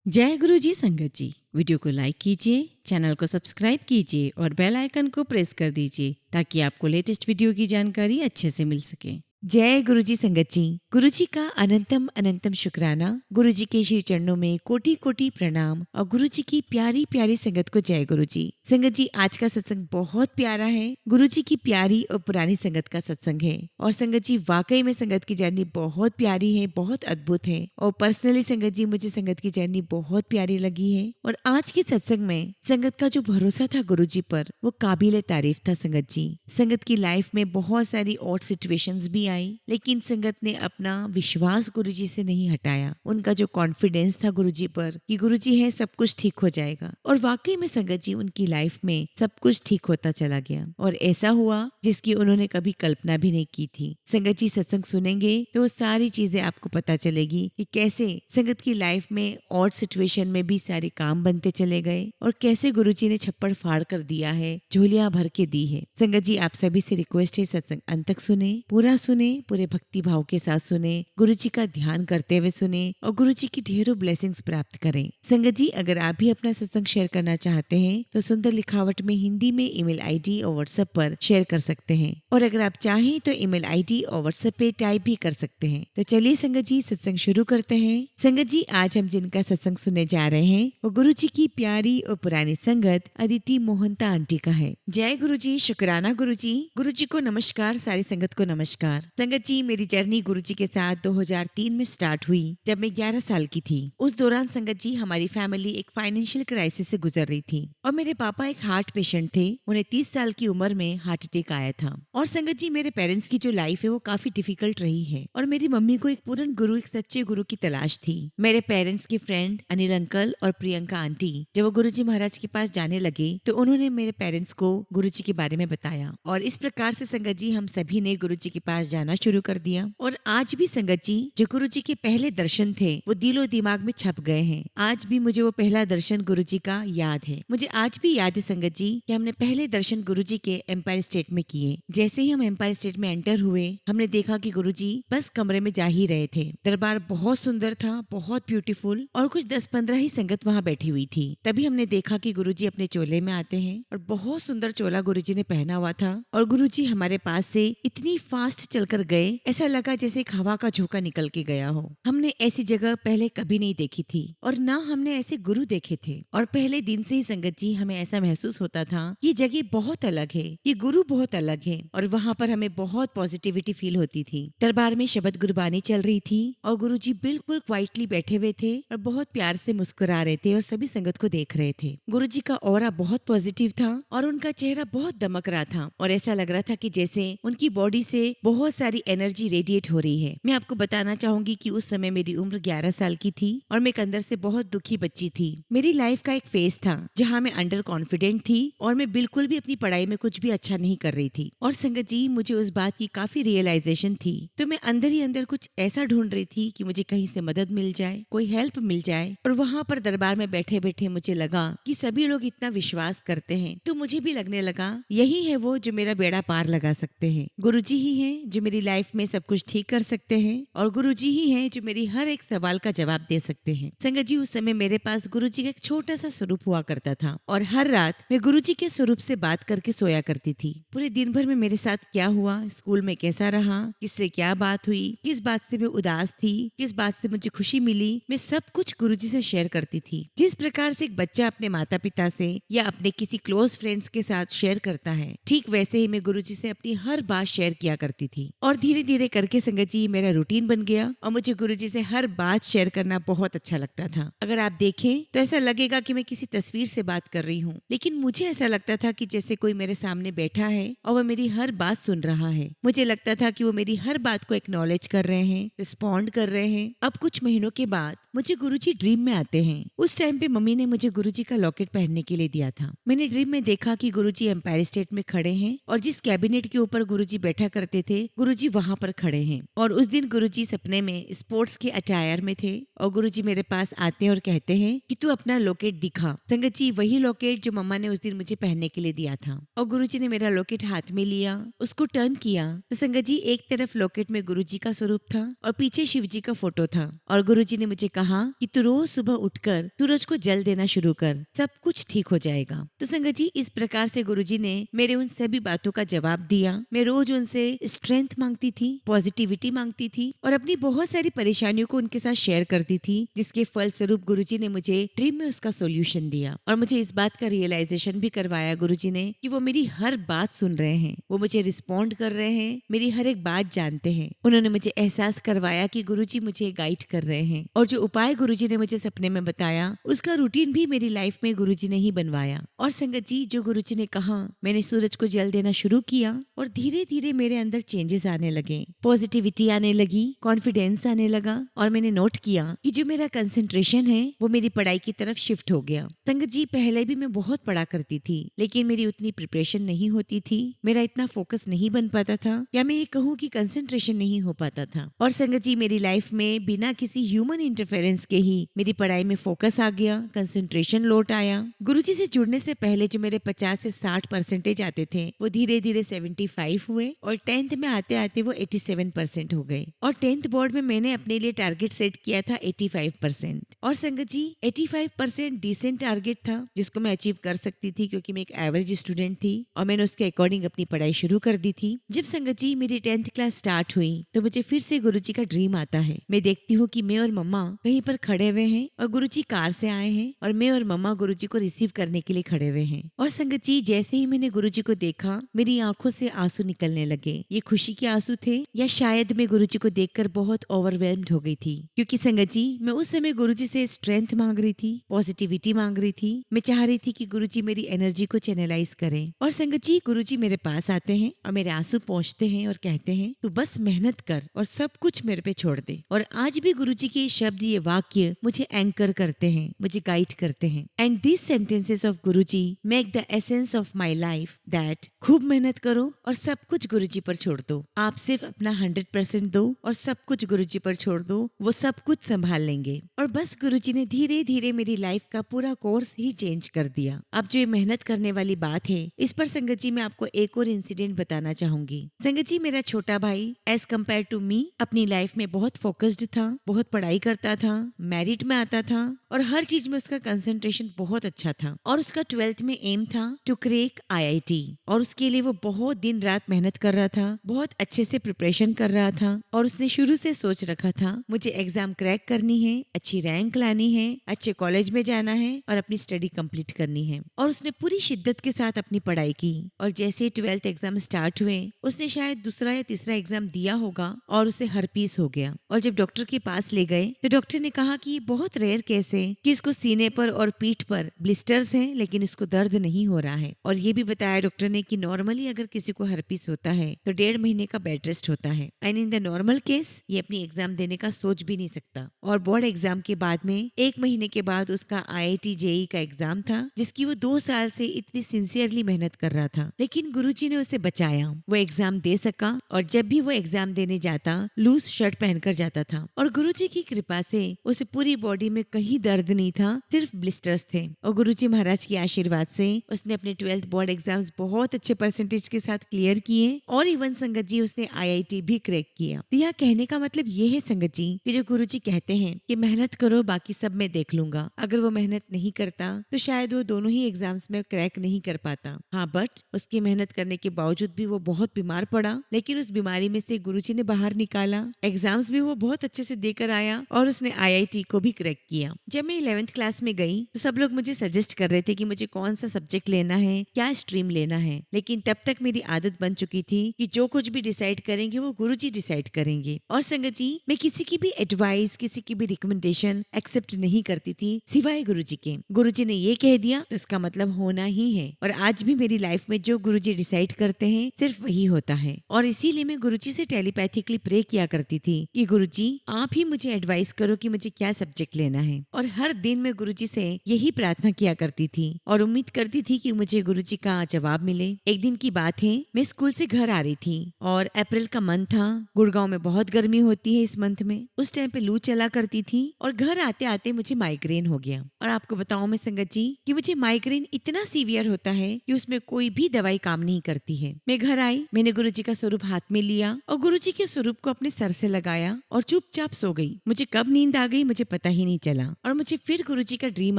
जय गुरु जी संगत जी। वीडियो को लाइक कीजिए, चैनल को सब्सक्राइब कीजिए और बेल आइकन को प्रेस कर दीजिए ताकि आपको लेटेस्ट वीडियो की जानकारी अच्छे से मिल सके। जय गुरु जी संगत जी। गुरु जी का अनंतम अनंतम शुक्राना। गुरु जी के श्री चरणों में कोटि कोटि प्रणाम और गुरु जी की प्यारी प्यारी संगत को जय गुरु जी। संगत जी, आज का सत्संग बहुत प्यारा है। गुरु जी की प्यारी और पुरानी संगत का सत्संग है और संगत जी वाकई में संगत की जर्नी बहुत प्यारी है, बहुत अद्भुत है। और पर्सनली संगत जी मुझे संगत की जर्नी बहुत प्यारी लगी है। और आज के सत्संग में संगत का जो भरोसा था गुरु जी पर, वो काबिले तारीफ था संगत जी। संगत की लाइफ में बहुत सारी ऑड सिचुएशंस भी आई, लेकिन संगत ने अपना विश्वास गुरुजी से नहीं हटाया। उनका जो कॉन्फिडेंस था गुरुजी पर कि गुरुजी है, सब कुछ ठीक हो जाएगा। और वाकई में संगत जी उनकी लाइफ में सब कुछ ठीक होता चला गया और ऐसा हुआ जिसकी उन्होंने कभी कल्पना भी नहीं की थी। संगत जी सत्संग सुनेंगे तो वो सारी चीजें आपको पता चलेगी कि कैसे संगत की लाइफ में ऑड सिचुएशन में भी सारे काम बनते चले गए और कैसे गुरुजी ने छप्पड़ फाड़ कर दिया है, झोलियां भर के दी है। संगत जी आप सभी से रिक्वेस्ट है, सत्संग अंत तक सुने, पूरा सुने, पूरे भक्ति भाव के साथ सुने, गुरु जी का ध्यान करते हुए सुने और गुरु जी की ढेरों ब्लेसिंग्स प्राप्त करें। संगत जी अगर आप भी अपना सत्संग शेयर करना चाहते हैं तो सुंदर लिखावट में हिंदी में ईमेल आईडी और व्हाट्सएप पर शेयर कर सकते हैं और अगर आप चाहें तो ईमेल आईडी और व्हाट्सएप पे टाइप भी कर सकते हैं। तो चलिए संगत जी सत्संग शुरू करते हैं। संगत जी आज हम जिनका सत्संग सुनने जा रहे हैं वो गुरु जी की प्यारी और पुरानी संगत अदिति मोहंता आंटी का है। जय गुरु जी, शुक्राना गुरु जी। गुरु जी को नमस्कार, सारी संगत को नमस्कार। संगत जी मेरी जर्नी गुरु जी के साथ 2003 में स्टार्ट हुई जब मैं 11 साल की थी। उस दौरान संगत जी हमारी फैमिली एक फाइनेंशियल क्राइसिस से गुजर रही थी और मेरे पापा एक हार्ट पेशेंट थे। उन्हें 30 साल की उम्र में हार्ट अटैक आया था। और संगत जी मेरे पेरेंट्स की जो लाइफ है वो काफी डिफिकल्ट रही है और मेरी मम्मी को एक पूर्ण गुरु, एक सच्चे गुरु की तलाश थी। मेरे पेरेंट्स के फ्रेंड अनिल अंकल और प्रियंका आंटी जब वो गुरु जी महाराज के पास जाने लगे तो उन्होंने मेरे पेरेंट्स को गुरु जी के बारे में बताया और इस प्रकार से संगत जी हम सभी ने गुरु जी के पास जाना शुरू कर दिया। और आज भी संगत जी जो गुरु जी के पहले दर्शन थे वो दिलो दिमाग में छप गए हैं। आज भी मुझे वो पहला दर्शन गुरु जी का याद है। मुझे आज भी याद है संगत जी कि हमने पहले दर्शन गुरु जी के एम्पायर स्टेट में किए। जैसे ही हम एम्पायर स्टेट में एंटर हुए हमने देखा कि गुरु जी बस कमरे में जा ही रहे थे। दरबार बहुत सुंदर था, बहुत ब्यूटीफुल और कुछ 10-15 ही संगत वहाँ बैठी हुई थी। तभी हमने देखा कि गुरु जी अपने चोले में आते हैं और बहुत सुंदर चोला गुरु जी ने पहना हुआ था और गुरु जी हमारे पास से इतनी फास्ट चलकर गए, ऐसा लगा जैसे एक हवा का झोंका निकल के गया हो। हमने ऐसी जगह पहले कभी नहीं देखी थी और ना हमने ऐसे गुरु देखे थे। और पहले दिन से ही संगत जी हमें ऐसा महसूस होता था कि जगह बहुत अलग है, ये गुरु बहुत अलग है और वहाँ पर हमें बहुत पॉजिटिविटी फील होती थी। दरबार में शब्द गुरबानी चल रही थी और गुरु जी बिल्कुल क्वाइटली बैठे हुए थे और बहुत प्यार से मुस्कुरा रहे थे और सभी संगत को देख रहे थे। गुरु जी का ऑरा बहुत पॉजिटिव था और उनका चेहरा बहुत दमक रहा था और ऐसा लग रहा था कि जैसे उनकी बॉडी से बहुत सारी एनर्जी रेडिएट हो रही है। मैं आपको बताना चाहूंगी कि उस समय मेरी उम्र 11 साल की थी और मैं एक अंदर से बहुत दुखी बच्ची थी। मेरी लाइफ का एक फेज था जहाँ मैं अंडर कॉन्फिडेंट थी और मैं बिल्कुल भी अपनी पढ़ाई में कुछ भी अच्छा नहीं कर रही थी। और संगत जी मुझे उस बात की काफी रियलाइजेशन थी, तो मैं अंदर ही अंदर कुछ ऐसा ढूंढ रही थी कि मुझे कहीं से मदद मिल जाए, कोई हेल्प मिल जाए। और वहाँ पर दरबार में बैठे बैठे मुझे लगा कि सभी लोग इतना विश्वास करते हैं, तो मुझे भी लगने लगा यही है वो जो मेरा बेड़ा पार लगा सकते हैं। गुरु जी ही हैं जो मेरी लाइफ में सब कुछ ठीक कर सकते हैं और गुरु जी ही हैं जो मेरी हर एक सवाल का जवाब दे सकते हैं। संगत जी उस समय मेरे पास गुरु जी का एक छोटा सा स्वरूप हुआ करता था और हर रात मैं गुरु जी के स्वरूप से बात करके सोया करती थी। पूरे दिन भर में मेरे साथ क्या हुआ, स्कूल में कैसा रहा, किससे क्या बात हुई, किस बात से मैं उदास थी, किस बात से मुझे खुशी मिली, मैं सब कुछ गुरु जी से शेयर करती थी। जिस प्रकार से एक बच्चा अपने माता पिता से या अपने किसी क्लोज फ्रेंड्स के साथ शेयर करता है, ठीक वैसे ही मैं गुरु जी से अपनी हर बात शेयर किया करती थी। और धीरे धीरे करके संगत जी मेरा रूटीन बन गया और मुझे गुरु जी से हर बात शेयर करना बहुत अच्छा लगता था। अगर आप देखें तो ऐसा लगेगा कि मैं किसी तस्वीर से बात कर रही हूँ, लेकिन मुझे ऐसा लगता था कि जैसे कोई मेरे सामने बैठा है और वो मेरी हर बात सुन रहा है। मुझे लगता था कि वो मेरी हर बात को एक्नॉलेज कर रहे हैं, रिस्पॉन्ड कर रहे हैं। अब कुछ महीनों के बाद मुझे गुरुजी ड्रीम में आते हैं। उस टाइम पे मम्मी ने मुझे गुरुजी का लॉकेट पहनने के लिए दिया था। मैंने ड्रीम में देखा कि गुरुजी एम्पायर स्टेट में खड़े हैं और जिस कैबिनेट के ऊपर गुरुजी बैठा करते थे गुरुजी वहां पर खड़े हैं। और उस दिन गुरुजी सपने में स्पोर्ट्स के अटायर में थे और गुरुजी मेरे पास आते हैं और कहते हैं कि तू अपना लॉकेट दिखा। संगत जी, वही लॉकेट जो मम्मा ने उस दिन मुझे पहनने के लिए दिया था। और गुरुजी ने मेरा लॉकेट हाथ में लिया, उसको टर्न किया तो संगत जी एक तरफ लॉकेट में गुरुजी का स्वरूप था और पीछे शिव जी का फोटो था। और गुरुजी ने मुझे कहा कि तू रोज सुबह उठकर सूरज को जल देना शुरू कर, सब कुछ ठीक हो जाएगा। तो संगत जी इस प्रकार से गुरुजी ने मेरे उन सभी बातों का जवाब दिया। मैं रोज उनसे स्ट्रेंथ मांगती थी, पॉजिटिविटी मांगती थी और अपनी बहुत सारी परेशानियों को उनके साथ शेयर करती थी, जिसके फलस्वरूप गुरुजी ने मुझे ड्रीम में उसका सोल्यूशन दिया। और मुझे इस बात का रियलाइजेशन भी करवाया गुरुजी ने कि वो मेरी हर बात सुन रहे हैं, वो मुझे रिस्पॉन्ड कर रहे हैं, मेरी हर एक बात जानते हैं। उन्होंने मुझे एहसास करवाया कि गुरुजी मुझे गाइड कर रहे हैं और जो उपाय गुरुजी ने मुझे सपने में बताया उसका रूटीन भी मेरी लाइफ में गुरुजी ने ही बनवाया। और संगत जी जो गुरुजी ने कहा, मैंने सूरज को जल देना शुरू किया और धीरे धीरे मेरे अंदर चेंजेस आने लगे, पॉजिटिविटी आने लगी, कॉन्फिडेंस आने लगा और मैंने नोट किया कि जो मेरा कंसंट्रेशन है वो मेरी पढ़ाई की तरफ शिफ्ट हो गया। संगत जी पहले भी मैं बहुत पढ़ा करती थी लेकिन मेरी उतनी प्रिपरेशन नहीं होती थी, मेरा इतना फोकस नहीं बन पाता था, या मैं ये कहूँ कि कंसंट्रेशन नहीं हो पाता था। और संगत जी मेरी लाइफ में बिना किसी ह्यूमन इंटरफेरेंस के ही मेरी पढ़ाई में फोकस आ गया, कंसंट्रेशन लौट आया। गुरुजी से जुड़ने से पहले जो मेरे 50 से 60% आते थे वो धीरे धीरे 75 हुए और 10th में आते आते वो 87% हो गए। और 10th बोर्ड में मैंने अपने लिए टारगेट सेट किया था 85%। और संगत जी 85% डिसेंट टारगेट था जिसको मैं अचीव कर सकती थी क्योंकि मैं एक एवरेज स्टूडेंट थी और मैंने उसके अकॉर्डिंग अपनी पढ़ाई शुरू कर दी थी। जब संगत जी मेरी 10th क्लास स्टार्ट हुई तो मुझे फिर से गुरुजी का ड्रीम आता है। मैं देखती हूँ कि मैं और मम्मा कहीं पर खड़े हुए हैं और गुरुजी कार से आए हैं और मैं और मम्मा गुरुजी को रिसीव करने के लिए खड़े हुए हैं। और संगत जी जैसे ही मैंने गुरुजी को देखा मेरी आंखों से आंसू निकलने लगे। ये खुशी के आंसू थे या शायद मैं गुरुजी को देखकर बहुत ओवरवेल्म्ड हो गई थी, क्योंकि संगत जी मैं उस समय गुरुजी से स्ट्रेंथ मांग रही थी, पॉजिटिविटी मांग रही थी। मैं चाह रही थी कि गुरुजी मेरी एनर्जी को चैनलाइज करें। और संगत जी गुरुजी मेरे पास आते हैं और मेरे आंसू पहुंचते हैं और कहते हैं तू बस मेहनत कर और सब कुछ मेरे पे छोड़ दे। और आज भी गुरुजी के शब्द, ये वाक्य मुझे एंकर करते हैं, मुझे गाइड करते हैं। And this sentences of Guruji make the essence of my life, that खूब मेहनत करो और सब कुछ गुरुजी पर छोड़ दो। आप सिर्फ अपना 100% दो और सब कुछ गुरुजी पर छोड़ दो, वो सब कुछ संभाल लेंगे। और बस गुरुजी ने धीरे धीरे मेरी लाइफ का पूरा कोर्स ही चेंज कर दिया। अब जो ये मेहनत करने वाली बात है, इस पर संगत जी मैं आपको एक और इंसिडेंट बताना चाहूंगी। संगत जी मेरा छोटा भाई एज कम्पेयर टू मी अपनी लाइफ में बहुत फोकस्ड था, बहुत पढ़ाई करता था, मेरिट में आता था और हर चीज में उसका कंसंट्रेशन बहुत अच्छा था। और उसका 12th में एम था टू क्रैक IIT और उसके लिए वो बहुत दिन रात मेहनत कर रहा था, बहुत अच्छे से प्रिपरेशन कर रहा था और उसने शुरू से सोच रखा था मुझे एग्जाम क्रैक करनी है, अच्छी रैंक लानी है, अच्छे कॉलेज में जाना है और अपनी स्टडी कंप्लीट करनी है। और उसने पूरी शिद्दत के साथ अपनी पढ़ाई की और जैसे 12th एग्जाम स्टार्ट हुए उसने शायद दूसरा या तीसरा एग्जाम दिया होगा और उसे हर्पीस हो गया। और जब डॉक्टर के पास ले गए तो डॉक्टर ने कहा कि ये बहुत रेयर केस है कि इसको सीने पर और पीठ पर ब्लिस्टर्स हैं लेकिन इसको दर्द नहीं हो रहा है। और ये भी बताया डॉक्टर ने कि नॉर्मली अगर किसी को हर्पीस होता है तो 1.5 महीने का बेड रेस्ट होता है and in the normal case ये अपनी एग्जाम देने का सोच भी नहीं सकता। और बोर्ड एग्जाम के बाद में 1 महीने के बाद उसका IIT JEE का एग्जाम था जिसकी वो 2 साल से इतनी सिंसियरली मेहनत कर रहा था, लेकिन गुरुजी ने उसे बचाया। वो एग्जाम दे सका और जब भी वो एग्जाम देने जाता लूज शर्ट पहनकर जाता था और गुरुजी की कृपा से उसे पूरी बॉडी में कहीं दर्द नहीं था, सिर्फ ब्लिस्टर्स थे। और गुरुजी महाराज के आशीर्वाद से उसने अपने 12th बोर्ड एग्जाम्स बहुत अच्छे परसेंटेज के साथ क्लियर किए और इवन संगत जी उसने IIT भी क्रैक किया। तो यह कहने का मतलब ये है संगत जी कि जो गुरुजी कहते हैं कि मेहनत करो बाकी सब मैं देख लूंगा, अगर वो मेहनत नहीं करता तो शायद वो दोनों ही एग्जाम्स में क्रैक नहीं कर पाता। हाँ, बट उसकी मेहनत करने के बावजूद भी वो बहुत बीमार पड़ा, लेकिन उस बीमारी में से गुरुजी ने बाहर निकाला, एग्जाम्स भी वो बहुत अच्छे से देकर आया और उसने IIT को भी क्रैक किया। जब मैं 11th क्लास में गई तो सब लोग मुझे सजेस्ट कर रहे थे कि मुझे कौन सा सब्जेक्ट लेना है, क्या स्ट्रीम लेना है, लेकिन तब तक मेरी आदत बन चुकी थी कि जो कुछ भी डिसाइड करेंगे वो गुरुजी डिसाइड करेंगे। और संगत जी मैं किसी की भी एडवाइस, किसी की भी रिकमेंडेशन एक्सेप्ट नहीं करती थी सिवाय गुरुजी के। गुरुजी ने ये कह दिया तो इसका मतलब होना ही है। और आज भी मेरी लाइफ में जो गुरुजी डिसाइड करते हैं सिर्फ वही होता है। और इसीलिए मैं गुरुजी से टेलीपैथिकली प्रे किया करती थी कि गुरुजी आप ही मुझे एडवाइस करो कि मुझे क्या सब्जेक्ट लेना है। और हर दिन मैं गुरुजी से यही प्रार्थना किया करती थी और उम्मीद करती थी कि मुझे गुरुजी का जवाब मिले। एक दिन की बात है, मैं स्कूल से घर आ रही थी और अप्रैल का मंथ था। गुड़गांव में बहुत गर्मी होती है इस मंथ में। उस टाइम पे लू चला करती थी और घर आते आते मुझे माइग्रेन हो गया। और आपको बताऊं मैं संगत जी कि मुझे माइग्रेन इतना सीवियर होता है कि उसमें कोई भी दवाई काम नहीं करती है। मैं घर आई, मैंने गुरुजी का स्वरूप हाथ में लिया और गुरुजी के स्वरूप को अपने सर से लगाया और चुपचाप सो गई। मुझे कब नींद आ गई मुझे पता ही नहीं चला। और मुझे फिर गुरुजी का ड्रीम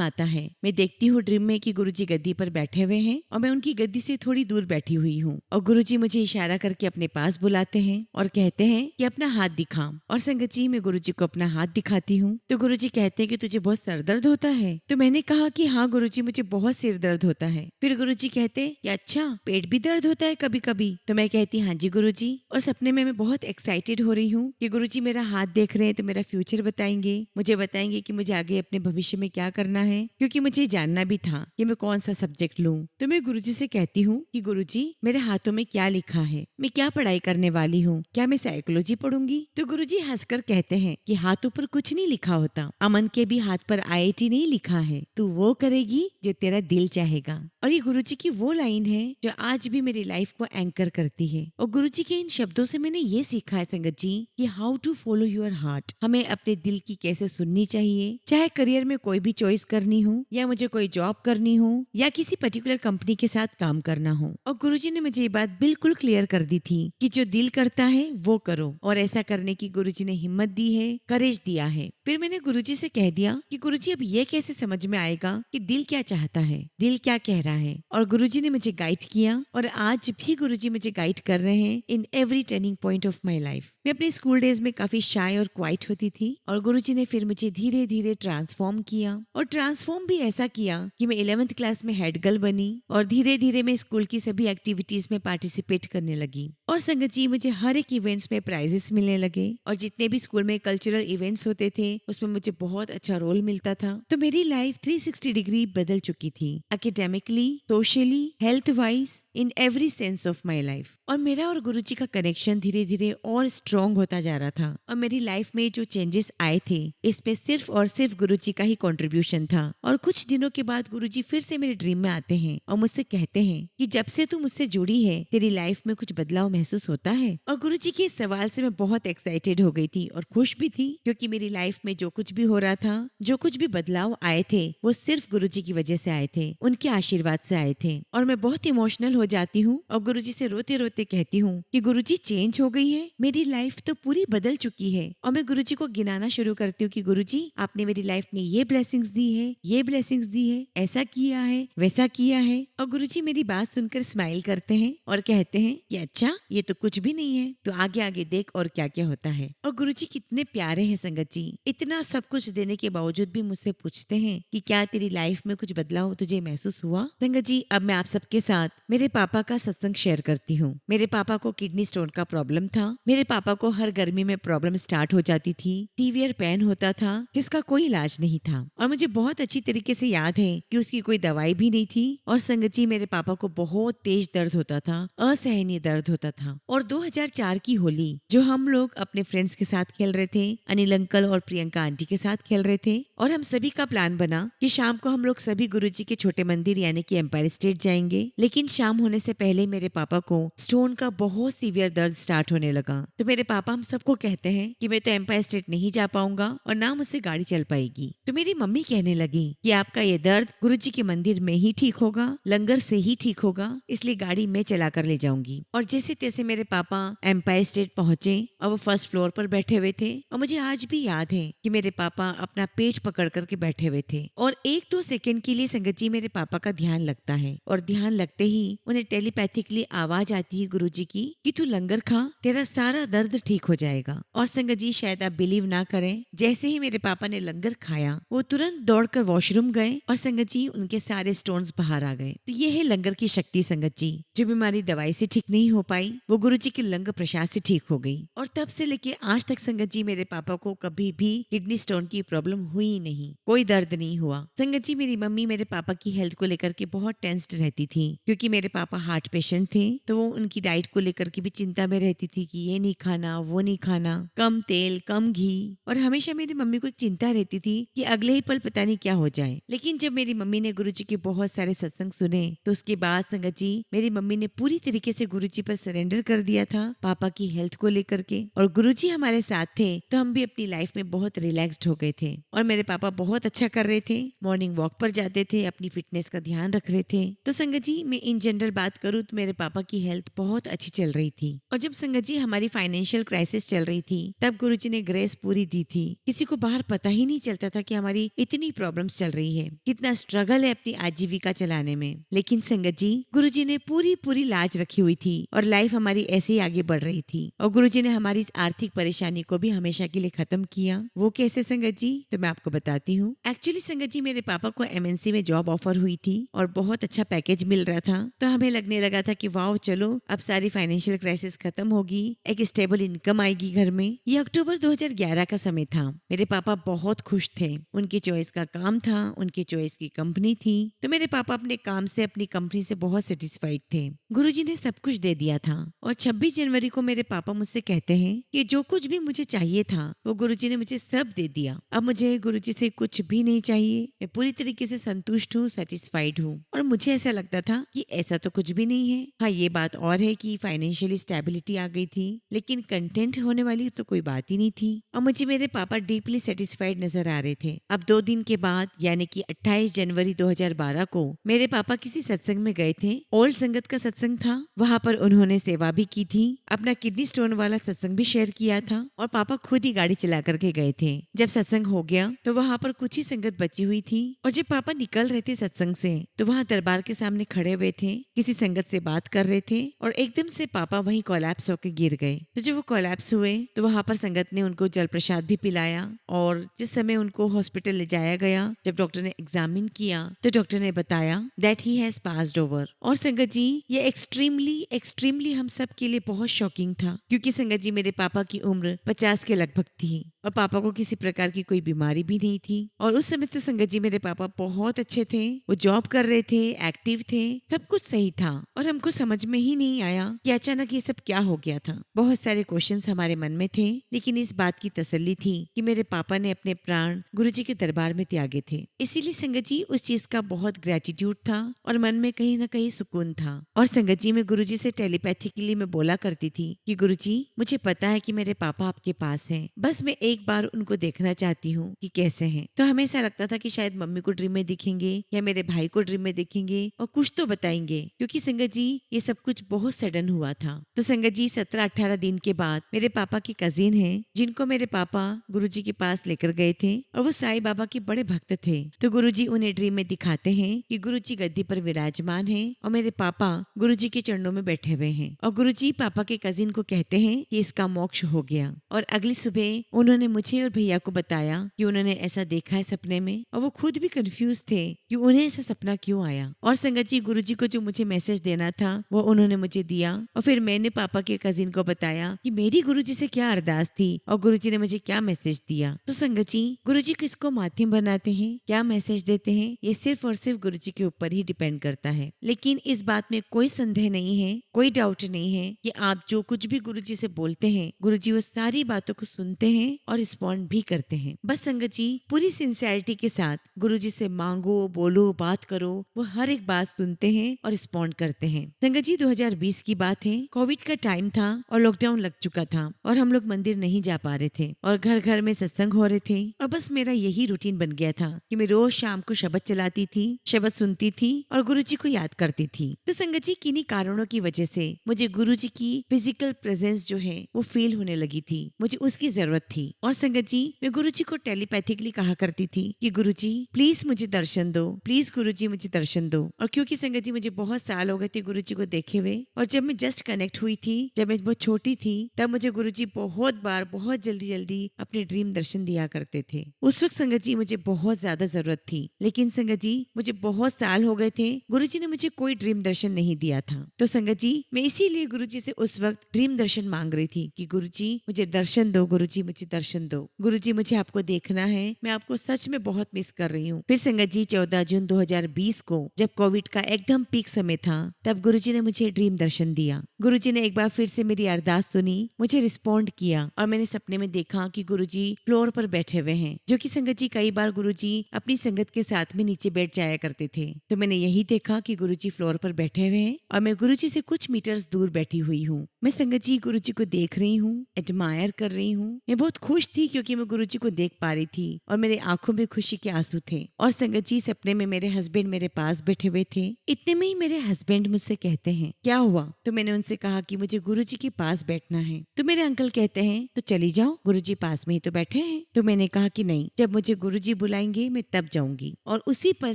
आता है। मैं देखती हूँ ड्रीम में कि गुरुजी गद्दी पर बैठे हुए हैं और मैं उनकी गद्दी से थोड़ी दूर बैठी हुई हूँ और गुरुजी मुझे इशारा करके अपने पास बुलाते हैं और कहते हैं कि अपना हाथ दिखा। और संगत जी मैं गुरुजी को अपना हाथ दिखाती हूँ तो गुरुजी कहते हैं कि तुझे बहुत सर दर्द होता है। तो मैंने कहा कि हाँ गुरुजी मुझे बहुत सिर दर्द होता है। फिर गुरुजी कहते हैं कि अच्छा पेट भी दर्द होता है कभी कभी। तो मैं कहती हाँ जी गुरुजी। और सपने में मैं बहुत एक्साइटेड हो रही हूँ कि गुरुजी मेरा हाथ देख रहे हैं तो मेरा फ्यूचर बताएंगे, मुझे बताएंगे कि मुझे आगे अपने भविष्य में क्या करना है, क्योंकि मुझे जानना भी था कि मैं कौन सा सब्जेक्ट लूँ। तो मैं गुरुजी से कहती हूँ कि गुरुजी मेरे हाथों में क्या लिखा है, मैं क्या पढ़ाई करने वाली हूँ, क्या मैं साइकोलॉजी पढ़ूंगी। तो गुरुजी हंसकर कहते हैं कि हाथों पर कुछ नहीं लिखा होता, अमन के भी हाथ पर IIT नहीं लिखा है, तू वो करेगी जो तेरा दिल चाहेगा। और ये गुरुजी की वो लाइन है जो आज भी मेरी लाइफ को एंकर करती है। और गुरुजी के इन शब्दों से मैंने ये सीखा है संगत जी कि how to follow your heart. हमें अपने दिल की कैसे सुननी चाहिए, चाहे करियर में कोई भी चॉइस करनी हो या मुझे कोई जॉब करनी हो या किसी पर्टिकुलर कंपनी के साथ काम करना हो। और गुरुजी ने मुझे ये बात बिल्कुल क्लियर कर दी थी कि जो दिल करता है वो करो। और ऐसा करने की गुरुजी ने हिम्मत दी है, करेज दिया है। फिर मैंने गुरुजी से कह दिया कि गुरुजी अब ये कैसे समझ में आएगा कि दिल क्या चाहता है, दिल क्या कह रहा है। और गुरुजी ने मुझे गाइड किया और आज भी गुरुजी मुझे गाइड कर रहे हैं in every turning point of my life. मैं अपने स्कूल डेज में काफी शाय और क्वाइट होती थी और गुरुजी ने फिर मुझे धीरे धीरे ट्रांसफॉर्म किया। और ट्रांसफॉर्म भी ऐसा किया कि मैं 11th क्लास में हेड गर्ल बनी और धीरे धीरे मैं स्कूल की सभी एक्टिविटीज में पार्टिसिपेट करने लगी। और संगत जी मुझे हर एक इवेंट्स में प्राइजेस मिलने लगे और जितने भी स्कूल में कल्चरल इवेंट्स होते थे उसमें मुझे बहुत अच्छा रोल मिलता था। तो मेरी लाइफ 360 डिग्री बदल चुकी थी, academically, socially, health wise, in every sense of my life. और मेरा और गुरुजी का कनेक्शन धीरे धीरे और स्ट्रॉन्ग होता जा रहा था। और मेरी लाइफ में जो चेंजेस आए थे इसमें सिर्फ और सिर्फ गुरुजी का ही कंट्रीब्यूशन था। और कुछ दिनों के बाद गुरुजी फिर से मेरे ड्रीम में आते हैं और मुझसे कहते हैं कि जब से तू मुझसे जुड़ी है तेरी लाइफ में कुछ बदलाव महसूस होता है। और गुरुजी के इस सवाल से मैं बहुत एक्साइटेड हो गई थी और खुश भी थी, क्योंकि मेरी लाइफ में जो कुछ भी हो रहा था, जो कुछ भी बदलाव आए थे वो सिर्फ गुरुजी की वजह से आए थे, उनके आशीर्वाद से आए थे। और मैं बहुत इमोशनल हो जाती हूँ और गुरुजी से रोते रोते कहती हूँ कि गुरुजी चेंज हो गई है, मेरी लाइफ तो पूरी बदल चुकी है। और मैं गुरुजी को गिनाना शुरू करती हूँ कि गुरुजी आपने मेरी लाइफ में ये ब्लेसिंग्स दी है, ये ब्लेसिंग्स दी है, ऐसा किया है, वैसा किया है। और गुरुजी मेरी बात सुनकर स्माइल करते हैं और कहते हैं कि अच्छा ये तो कुछ भी नहीं है, तो आगे आगे देख और क्या क्या होता है। और गुरुजी कितने प्यारे हैं संगत जी, इतना सब कुछ देने के बावजूद भी मुझसे पूछते हैं कि क्या तेरी लाइफ में कुछ बदलाव तुझे महसूस हुआ। संगत जी अब मैं आप सबके साथ मेरे पापा का सत्संग शेयर करती हूँ। मेरे पापा को किडनी स्टोन का प्रॉब्लम था। मेरे पापा को हर गर्मी में प्रॉब्लम स्टार्ट हो जाती थी, सीवियर पेन होता था जिसका कोई इलाज नहीं था। और मुझे बहुत अच्छी तरीके से याद है कि उसकी कोई दवाई भी नहीं थी। और संगत जी मेरे पापा को बहुत तेज दर्द होता था, असहनीय दर्द होता था। और 2004 की होली जो हम लोग अपने फ्रेंड्स के साथ खेल रहे थे, अनिल अंकल और प्रियंका आंटी के साथ खेल रहे थे, और हम सभी का प्लान बना कि शाम को हम लोग सभी गुरुजी के छोटे मंदिर यानी कि एम्पायर स्टेट जाएंगे। लेकिन शाम होने से पहले मेरे पापा को स्टोन का बहुत सीवियर दर्द स्टार्ट होने लगा। तो मेरे पापा हम सबको कहते हैं कि मैं तो एम्पायर स्टेट नहीं जा पाऊंगा और ना मुझसे गाड़ी चल पाएगी। तो मेरी मम्मी कहने लगी कि आपका ये दर्द गुरुजी के मंदिर में ही ठीक होगा, लंगर से ही ठीक होगा, इसलिए गाड़ी में चला कर ले जाऊंगी। और जैसे तैसे मेरे पापा एम्पायर स्टेट पहुंचे और वो फर्स्ट फ्लोर पर बैठे हुए थे। और मुझे आज भी याद है कि मेरे पापा अपना पेट पकड़ करके बैठे हुए थे और 1-2 सेकंड के लिए संगत जी मेरे पापा का ध्यान लगता है। और ध्यान लगते ही उन्हें टेलीपैथिकली आवाज आती है गुरुजी की कि तू लंगर खा, तेरा सारा दर्द ठीक हो जाएगा। और संगत जी शायद आप बिलीव ना करें, जैसे ही मेरे पापा ने लंगर खाया वो तुरंत दौड़कर वॉशरूम गए और संगत जी उनके सारे स्टोन्स बाहर आ गए। तो ये है लंगर की शक्ति संगत जी। जो बीमारी दवाई से ठीक नहीं हो पाई वो गुरुजी के लंगर प्रसाद से ठीक हो गई। और तब से लेके आज तक संगत जी मेरे पापा को कभी भी किडनी स्टोन की प्रॉब्लम हुई नहीं, कोई दर्द नहीं हुआ। संगत जी मेरी मम्मी मेरे पापा की हेल्थ को लेकर के बहुत टेंस्ड रहती थी, क्योंकि मेरे पापा हार्ट पेशेंट थे। तो वो उनकी डाइट को लेकर के भी चिंता में रहती थी कि ये नहीं खाना, वो नहीं खाना, कम तेल, कम घी। और हमेशा मेरी मम्मी को एक चिंता रहती थी कि अगले ही पल पता नहीं क्या हो जाए। लेकिन जब मेरी मम्मी ने गुरुजी के बहुत सारे सत्संग सुने, तो उसके बाद संगत जी मेरी मम्मी ने पूरी तरीके से गुरुजी पर सरेंडर कर दिया था पापा की हेल्थ को लेकर के। और गुरुजी हमारे साथ थे तो हम भी अपनी लाइफ में बहुत रिलैक्स्ड हो गए थे। और मेरे पापा बहुत अच्छा कर रहे थे, मॉर्निंग वॉक पर जाते थे, अपनी फिटनेस का ध्यान रख रहे थे। तो संगत जी मैं इन जनरल बात करूँ तो मेरे पापा की हेल्थ बहुत अच्छी चल रही थी। और जब संगत जी हमारी फाइनेंशियल क्राइसिस चल रही थी, तब गुरुजी ने ग्रेस पूरी दी थी। किसी को बाहर पता ही नहीं चलता था कि हमारी इतनी प्रॉब्लम्स चल रही है, कितना स्ट्रगल है अपनी आजीविका चलाने में। लेकिन संगत जी गुरुजी ने पूरी पूरी लाज रखी हुई थी और लाइफ हमारी ऐसे ही आगे बढ़ रही थी। और गुरुजी ने हमारी इस आर्थिक परेशानी को भी हमेशा के लिए खत्म किया। वो कैसे संगत जी, तो मैं आपको बताती हूँ। एक्चुअली संगत जी मेरे पापा को एमएनसी में जॉब ऑफर हुई थी और बहुत अच्छा पैकेज मिल रहा था। तो हमें लगने लगा था कि वाओ चलो अब सारी फाइनेंशियल क्राइसिस खत्म होगी, एक स्टेबल इनकम आएगी घर में। ये अक्टूबर 2011 का समय था। मेरे पापा बहुत खुश थे, उनकी चॉइस का काम था, उनकी चॉइस की कंपनी थी। तो मेरे पापा अपने काम से, अपनी कंपनी से बहुत सेटिस्फाइड थे। गुरुजी ने सब कुछ दे दिया था। और 26 जनवरी को मेरे पापा मुझसे कहते हैं कि जो कुछ भी मुझे चाहिए था वो गुरुजी ने मुझे सब दे दिया। अब मुझे गुरुजी से कुछ भी नहीं चाहिए, मैं पूरी तरीके से संतुष्ट हूँ, सेटिस्फाइड हूँ। और मुझे ऐसा लगता था कि ऐसा तो कुछ भी नहीं है। हाँ ये बात और है कि फाइनेंशियली स्टेबिलिटी आ गई थी, लेकिन कंटेंट होने वाली तो कोई बात ही नहीं थी। और मुझे मेरे पापा डीपली सेटिस्फाइड नजर आ रहे थे। अब 2 दिन के बाद यानी कि 28 जनवरी 2012 को मेरे पापा किसी सत्संग में गए थे। ओल्ड संगत का सत्संग था, वहाँ पर उन्होंने सेवा भी की थी, अपना किडनी स्टोन वाला सत्संग भी शेयर किया था। और पापा खुद ही गाड़ी चला करके गए थे। जब सत्संग हो गया तो वहाँ पर कुछ ही संगत बची हुई थी। और जब पापा निकल रहे थे सत्संग से, तो वहाँ दरबार के सामने खड़े हुए थे, किसी संगत से बात कर रहे थे। और एकदम से पापा वहीं कोलैप्स होकर गिर गए। तो जब वो कोलैप्स हुए तो वहाँ पर संगत ने उनको जल प्रसाद भी पिलाया। और जिस समय उनको हॉस्पिटल ले जाया गया, जब डॉक्टर ने एग्जामिन किया तो डॉक्टर ने बताया that he has passed over. और संगत जी ये एक्सट्रीमली हम सब के लिए बहुत शॉकिंग था, क्योंकि संगत जी मेरे पापा की उम्र 50 के लगभग थी और पापा को किसी प्रकार की कोई बीमारी भी नहीं थी। और उस समय तो संगत जी मेरे पापा बहुत अच्छे थे, वो जॉब कर रहे थे, एक्टिव थे, सब कुछ सही था। और हमको समझ में ही नहीं आया कि अचानक ये सब क्या हो गया था। बहुत सारे क्वेश्चंस हमारे मन में थे, लेकिन इस बात की तसल्ली थी कि मेरे पापा ने अपने प्राण गुरुजी के दरबार में त्यागे थे। इसीलिए संगत जी उस चीज का बहुत ग्रेटिट्यूड था और मन में कहीं ना कहीं सुकून था। और संगत जी मैं गुरुजी से टेलीपैथिकली मैं बोला करती थी कि गुरुजी मुझे पता है कि मेरे पापा आपके पास हैं, बस मैं एक बार उनको देखना चाहती हूँ कि कैसे हैं। तो हमें ऐसा लगता था कि शायद मम्मी को ड्रीम में दिखेंगे या मेरे भाई को ड्रीम में दिखेंगे और कुछ तो बताएंगे, क्योंकि संगत जी ये सब कुछ बहुत सडन हुआ था। तो संगत जी 17-18 दिन के बाद मेरे पापा की कजिन है, जिनको मेरे पापा गुरुजी के पास लेकर गए थे, और वो साईं बाबा के बड़े भक्त थे। तो गुरुजी उन्हें ड्रीम में दिखाते हैं कि गुरुजी गद्दी पर विराजमान है और मेरे पापा गुरुजी के चरणों में बैठे हुए हैं। और गुरुजी पापा के कजिन को कहते हैं कि इसका मोक्ष हो गया। और अगली सुबह उन्होंने मुझे और भैया को बताया कि उन्होंने ऐसा देखा है सपने में, और वो खुद भी कंफ्यूज थे कि उन्हें ऐसा सपना क्यों आया। और संगत जी गुरुजी को जो मुझे मैसेज देना था वो उन्होंने मुझे दिया। और फिर मैंने पापा के कजिन को बताया कि मेरी गुरुजी से क्या अरदास थी और गुरुजी ने मुझे क्या मैसेज दिया। तो संगत जी गुरुजी किसको माध्यम बनाते हैं, क्या मैसेज देते हैं, ये सिर्फ और सिर्फ गुरुजी के ऊपर ही डिपेंड करता है। लेकिन इस बात में कोई संदेह नहीं है, कोई डाउट नहीं है कि आप जो कुछ भी गुरुजी से बोलते हैं, गुरुजी वो सारी बातों को सुनते हैं और रिस्पॉन्ड भी करते हैं। बस संगत जी पूरी सिंसियरिटी के साथ गुरुजी से मांगो, बोलो, बात करो, वो हर एक बात सुनते हैं और रिस्पॉन्ड करते हैं। संगत जी 2020 की बात है, कोविड का टाइम था और लॉकडाउन लग चुका था और हम लोग मंदिर नहीं जा पा रहे थे और घर घर में सत्संग हो रहे थे। और बस मेरा यही रूटीन बन गया था कि मैं रोज शाम को शबद चलाती थी, शबद सुनती थी और गुरुजी को याद करती थी। तो संगत जी किन्हीं कारणों की वजह से मुझे गुरुजी की फिजिकल प्रेजेंस जो है वो फील होने लगी थी, मुझे उसकी जरूरत थी। और संगत जी मैं गुरुजी को टेलीपैथिकली कहा करती थी कि गुरुजी प्लीज मुझे दर्शन दो, प्लीज गुरुजी मुझे दर्शन दो। और क्योंकि संगत जी मुझे बहुत साल हो गए थे गुरुजी को देखे हुए, और जब मैं जस्ट कनेक्ट हुई थी, जब मैं बहुत छोटी थी, तब मुझे गुरुजी बहुत बार बहुत जल्दी अपने ड्रीम दर्शन दिया करते थे। उस वक्त संगत जी मुझे बहुत ज्यादा जरूरत थी, लेकिन संगत जी मुझे बहुत साल हो गए थे, गुरुजी ने मुझे कोई ड्रीम दर्शन नहीं दिया था। तो संगत जी मैं इसीलिए गुरुजी से उस वक्त ड्रीम दर्शन मांग रही थी कि गुरुजी मुझे दर्शन दो, गुरुजी मुझे दर्शन दर्शन दो। गुरुजी मुझे आपको देखना है, मैं आपको सच में बहुत मिस कर रही हूँ। फिर संगत जी 14 जून 2020 को जब कोविड का एकदम पीक समय था, तब गुरुजी ने मुझे ड्रीम दर्शन दिया। गुरुजी ने एक बार फिर से मेरी अरदास सुनी, मुझे रिस्पॉन्ड किया और मैंने सपने में देखा कि गुरुजी फ्लोर पर बैठे हुए हैं, जो कि संगत जी कई बार गुरुजी अपनी संगत के साथ में नीचे बैठ जाया करते थे। तो मैंने यही देखा कि गुरुजी फ्लोर पर बैठे हुए हैं और मैं गुरुजी से कुछ मीटर्स दूर बैठी हुई हूँ। मैं संगत जी गुरुजी को देख रही हूँ, एडमायर कर रही हूँ। मैं बहुत खुश थी क्योंकि मैं गुरुजी को देख पा रही थी और मेरे आंखों में खुशी के आंसू थे। और संगत जी सपने में मेरे हस्बैंड मेरे पास बैठे हुए थे। इतने में ही मेरे हस्बैंड मुझसे कहते हैं, क्या हुआ? तो मैंने उनसे कहा कि मुझे गुरुजी के पास बैठना है। तो मेरे अंकल कहते हैं, तो चली जाओ, गुरुजी पास में ही तो बैठे हैं। तो मैंने कहा कि नहीं, जब मुझे गुरुजी बुलाएंगे मैं तब जाऊंगी। और उसी पल